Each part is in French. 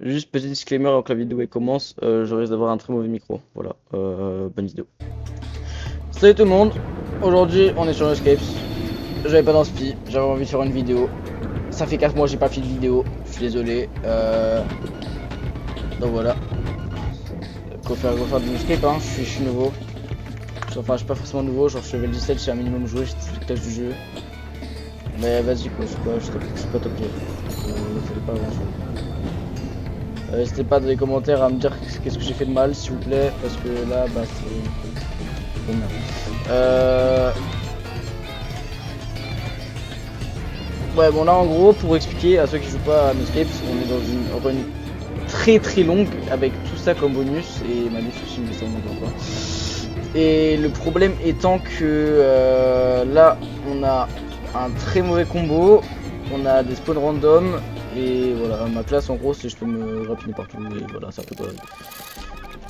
Juste petit disclaimer avant que la vidéo commence, je risque d'avoir un très mauvais micro. Voilà, bonne vidéo. Salut tout le monde, aujourd'hui on est sur Escapes. J'avais pas d'inspi, j'avais envie de faire une vidéo. Ça fait 4 mois que j'ai pas fait de vidéo, je suis désolé. Donc voilà, go faire de l'escape, hein, je suis nouveau. Enfin, je suis pas forcément nouveau, genre je suis level 17, j'ai un minimum joué, j'ai toutes les classes du jeu. Mais vas-y quoi, je suis pas top tier. C'est pas grand chose. N'hésitez pas dans les commentaires à me dire qu'est-ce que j'ai fait de mal, s'il vous plaît, parce que là, bah, c'est merde. Ouais, bon, là, en gros, pour expliquer à ceux qui jouent pas à Escapes, on est dans une run très longue avec tout ça comme bonus et malus aussi, mais ça, on n'en parle pas. Et le problème étant que là, on a un très mauvais combo, on a des spawns random. Et voilà, ma classe en gros c'est je peux me rapiner partout et voilà, c'est un peu correct.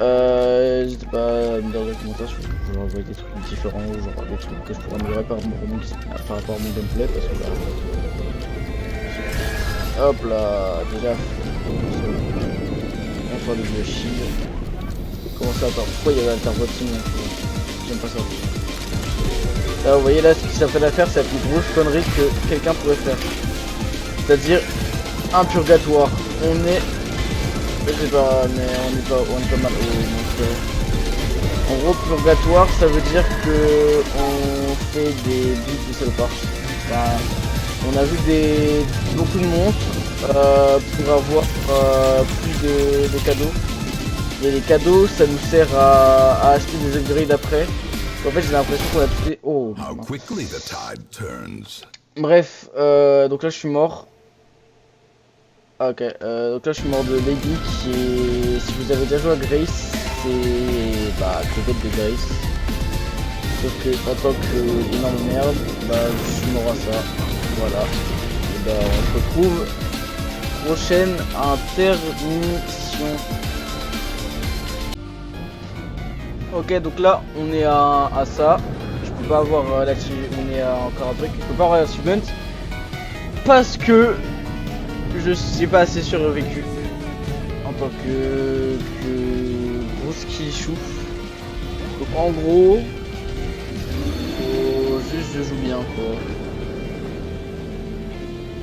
N'hésitez pas à me dire dans les commentaires si vous pouvez envoyer des trucs différents ou genre des trucs que je pourrais améliorer par rapport à mon gameplay parce que là. Hop là, déjà on sort le vieux shield. Comment ça attends, pourquoi il y avait Alterbotting? J'aime pas ça. Là vous voyez là ce qu'il s'appelle à faire, c'est la plus grosse connerie que quelqu'un pourrait faire. C'est-à-dire un purgatoire. On est. Je sais pas, mais on est pas mal haut. Donc, en gros, purgatoire, ça veut dire que on fait des builds de salopard. Enfin, on a vu beaucoup de monstres pour avoir plus de cadeaux. Et les cadeaux, ça nous sert à acheter des upgrades après. En fait, j'ai l'impression qu'on a tout fait. Oh. Bref, donc là, je suis mort. Ok, donc là je suis mort de Lady qui est... Si vous avez déjà joué à Grace, c'est... Bah, crevette de Grace. Sauf que en tant que énorme merde, bah je suis mort à ça. Voilà. Et bah on se retrouve prochaine intermission. Ok, donc là on est à ça. Je peux pas avoir là-dessus, on est à encore un truc. Je peux pas avoir l'achievement. Parce que je sais pas assez survécu en tant que grosse qui chouffe. Donc en gros, faut juste je joue bien quoi.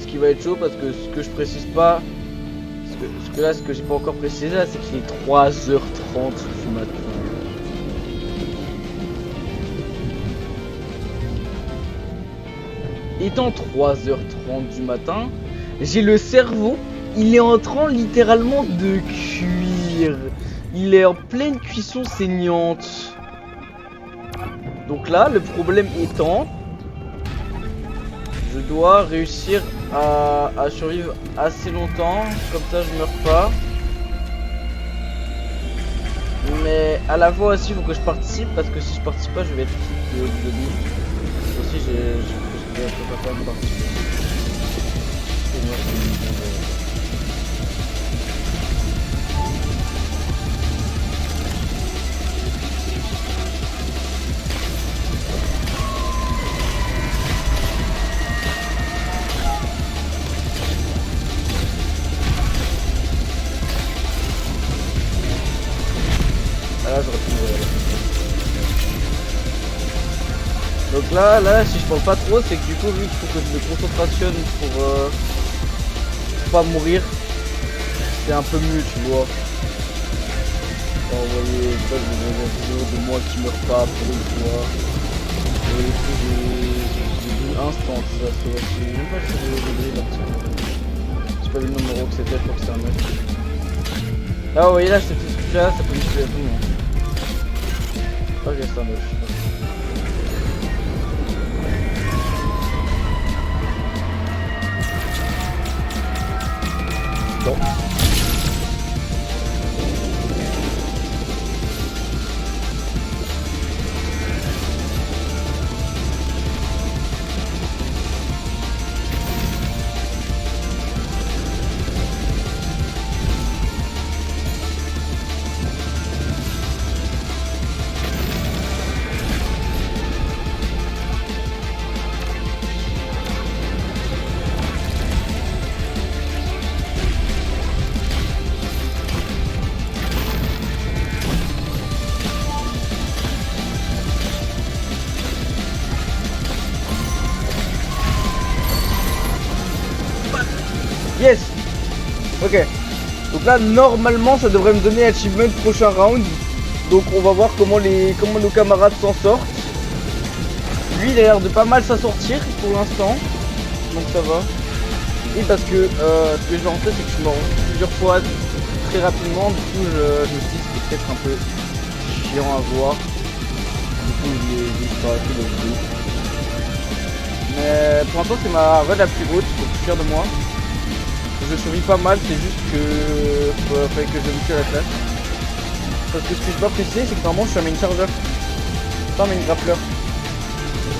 Ce qui va être chaud parce que ce que je précise pas, ce que j'ai pas encore précisé là, c'est qu'il est 3h30 du matin. Étant 3h30 du matin, j'ai le cerveau, il est en train littéralement de cuire. Il est en pleine cuisson saignante. Donc là, le problème étant, je dois réussir à survivre assez longtemps, comme ça je meurs pas. Mais à la fois aussi, il faut que je participe, parce que si je participe pas, je vais être kick de début. Aussi, je vais pas quand même participer. Et moi, là, j'aurais pu mourir. Donc là, si je parle pas trop, c'est que du coup, vu qu'il faut que je me concentration pour pas mourir, c'est un peu mieux, tu vois. Envoyer pas des vidéos de moi qui meurs pas pour une fois. J'ai vu instant, ça se voit. Je sais même pas si c'est le là. J'ai pas vu le numéro que c'était, je crois que c'est un mec. Là, vous voyez là, ce petit truc là, ça peut me tuer à tout le monde. Ok, c'est un mec. Bon. Ok. Donc là, normalement, ça devrait me donner achievement prochain round. Donc on va voir comment nos camarades s'en sortent. Lui, il a l'air de pas mal s'en sortir pour l'instant. Donc ça va. Et parce que ce que j'ai en tête, c'est que je suis mort plusieurs fois très rapidement. Du coup, je me suis dit que c'était peut-être un peu chiant à voir. Du coup, j'ai arrêté le vidéo. Mais pour l'instant, c'est ma run la plus haute. Donc je suis fier de moi. Je survis pas mal, c'est juste que fallait que je me tue à la classe. Parce que ce que je dois préciser, c'est que normalement je suis un main charger, pas un main grappleur.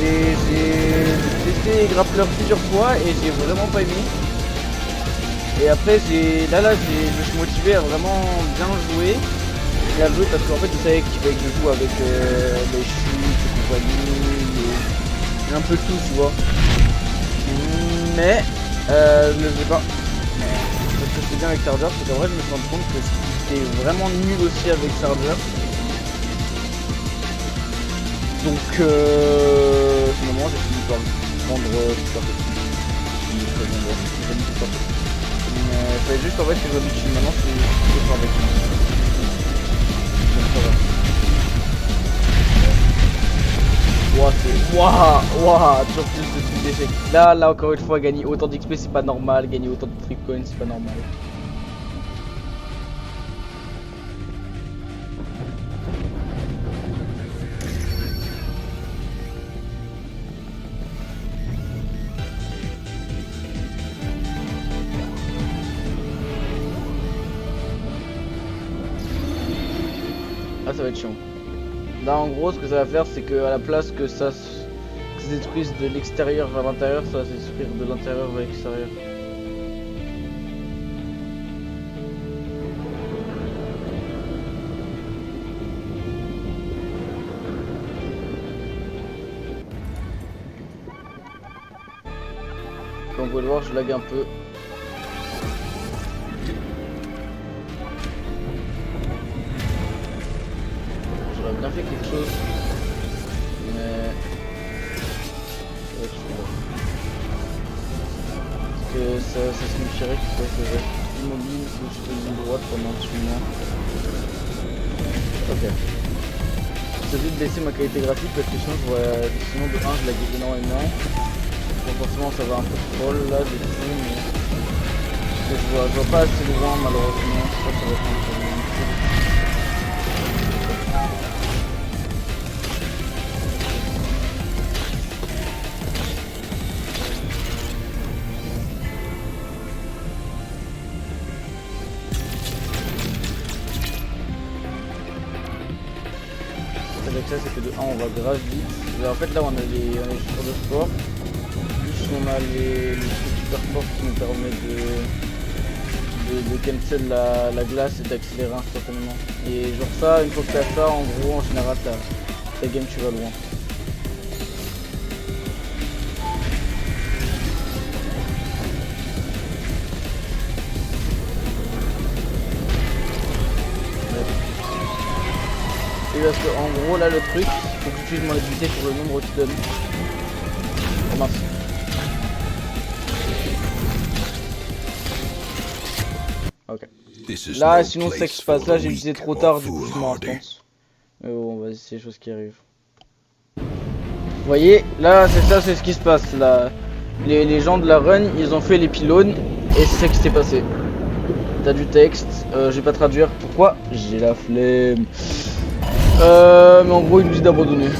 Et j'ai testé grappleur plusieurs fois et j'ai vraiment pas aimé. Et après là je me suis motivé à vraiment bien jouer. Et à jouer parce qu'en fait je savais qu'il fallait que je joue avec les chutes et compagnie, et un peu tout, tu vois. Mais je ne le faisais pas. Ce que je fais bien avec Charger, c'est qu'en vrai je me suis rendu compte que j'étais vraiment nul aussi avec Charger. Donc finalement j'ai fini par prendre Super Petit. Mais il fallait juste en fait que je m'habitue. Maintenant c'est pas avec moi. Donc ça va. Waouh, toujours plus de trucs d'échecs. Là encore une fois, gagner autant d'XP c'est pas normal, gagner autant de free coins c'est pas normal. Ah, ça va être chiant. Là en gros ce que ça va faire, c'est que à la place que ça se détruise de l'extérieur vers l'intérieur, ça va se détruire de l'intérieur vers l'extérieur. Comme vous pouvez le voir, je lag un peu. J'aurais bien fait quelque chose, mais parce que ça signifierait qu'il faut que je reste immobile ou sur une ligne droite pendant un petit moment. Ok. J'ai vite baisser ma qualité graphique parce que sinon de 1 je laguais énormément. Bon, forcément ça va un peu troll là du coup, mais je vois pas assez loin malheureusement. Je crois que ça va être un peu loin. Avec ça c'est que de 1 on va grave vite. Et en fait là on a les chaussures de sport. Plus on a les trucs super forts qui nous permettent de cancel la glace et d'accélérer instantanément. Et genre ça, une fois que tu as ça, en gros en général ta game tu vas loin. Et parce que en gros là le truc, faut que j'utilise mon habilité pour le nombre qu'il donne. Oh mince. Ok. Là sinon c'est que se passe là, j'ai utilisé trop tard, du coup je m'en pense. Mais bon, vas-y, c'est les choses qui arrivent. Vous voyez, là c'est ce qui se passe là. Les gens de la run, ils ont fait les pylônes et c'est ça qui s'est passé. T'as du texte, je vais pas traduire pourquoi, j'ai la flemme. Mais en gros il nous dit d'abandonner.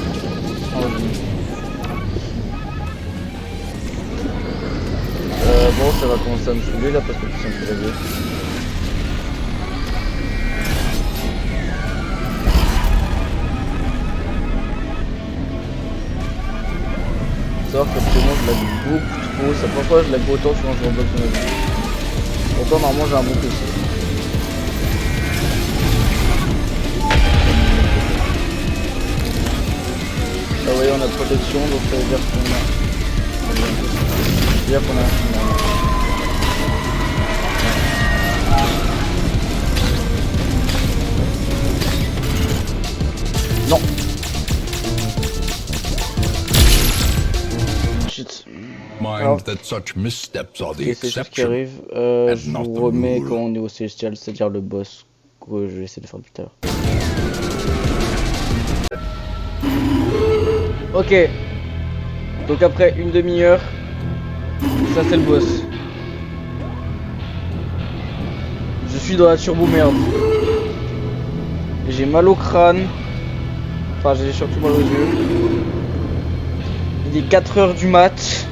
Bon ça va commencer à me saouler là parce que tout ça me fait rêver. Savoir qu'actuellement je lag beaucoup trop, c'est pourquoi je lag autant sur un jeu en bloc de ma vie. Pourtant normalement j'ai un bon PC. Ah oui, on a protection, donc ça veut dire qu'on a... Non. Shit. Alors grave. that such missteps are the Et c'est tout ce qui exception. arrive. Je not vous the remets rule. quand on est au Célestial, c'est-à-dire le boss que je vais essayer de faire plus tard. Ok. Donc après une demi-heure, ça c'est le boss. Je suis dans la turbo merde. J'ai mal au crâne. Enfin j'ai surtout mal aux yeux. Il est 4h du mat.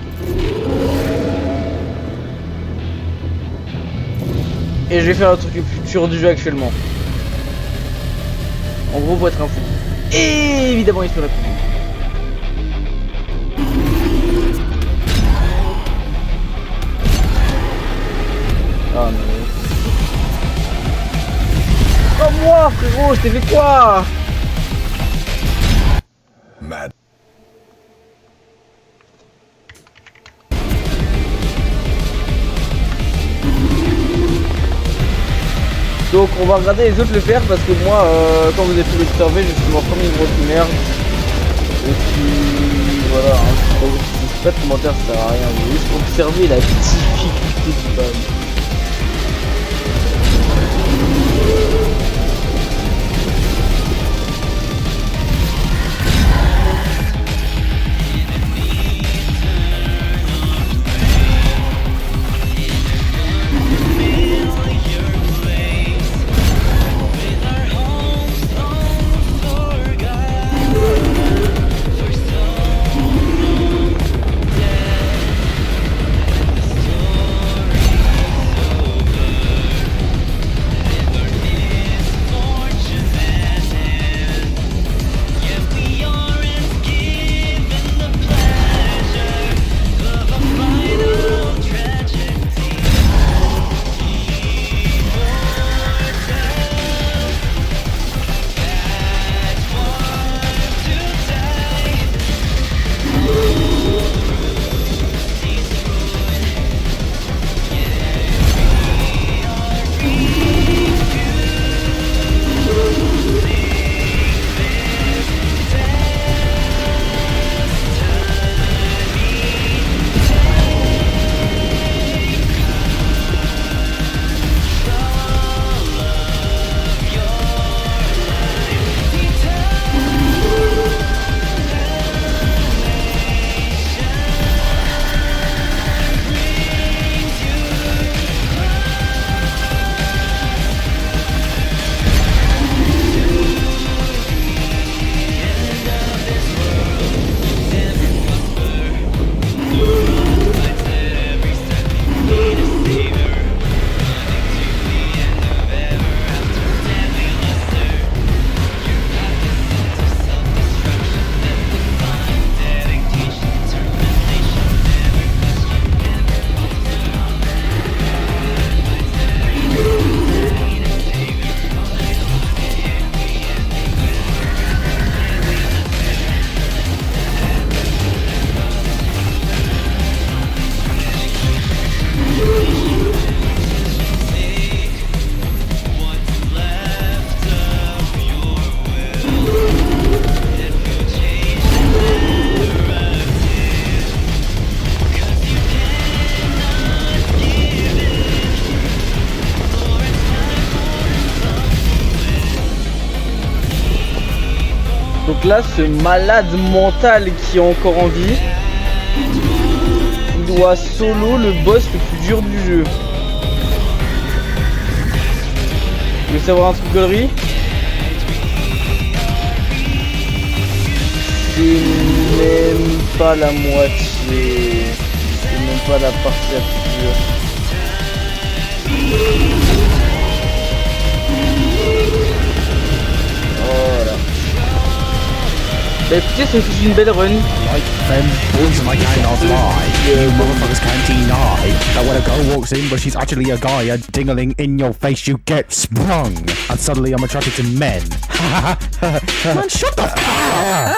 Et je vais faire le truc le plus dur du jeu actuellement. En gros, faut être un fou. Et évidemment, il se fait la coupe. Ah mais... Oh moi, frérot, je t'ai fait quoi? Mad. Donc on va regarder les autres le faire parce que moi, quand vous avez pu l'observer, je suis vraiment une grosse merde. Et puis voilà, hein, je sais pas de commentaires, ça sert à rien. Vous juste observer la difficulté du ban. Donc là, ce malade mental qui est encore en vie, il doit solo le boss le plus dur du jeu. Vous voulez savoir un truc gaulerie? C'est même pas la moitié. C'est même pas la partie la plus dure. Voilà. Bah écoutez, ça me fait une belle run. Like them boys I cannot lie. You motherfuckers can't deny that when a girl walks in but she's actually a guy, a dingling in your face, you get sprung. And suddenly I'm attracted to men. Man, shut the fuck up!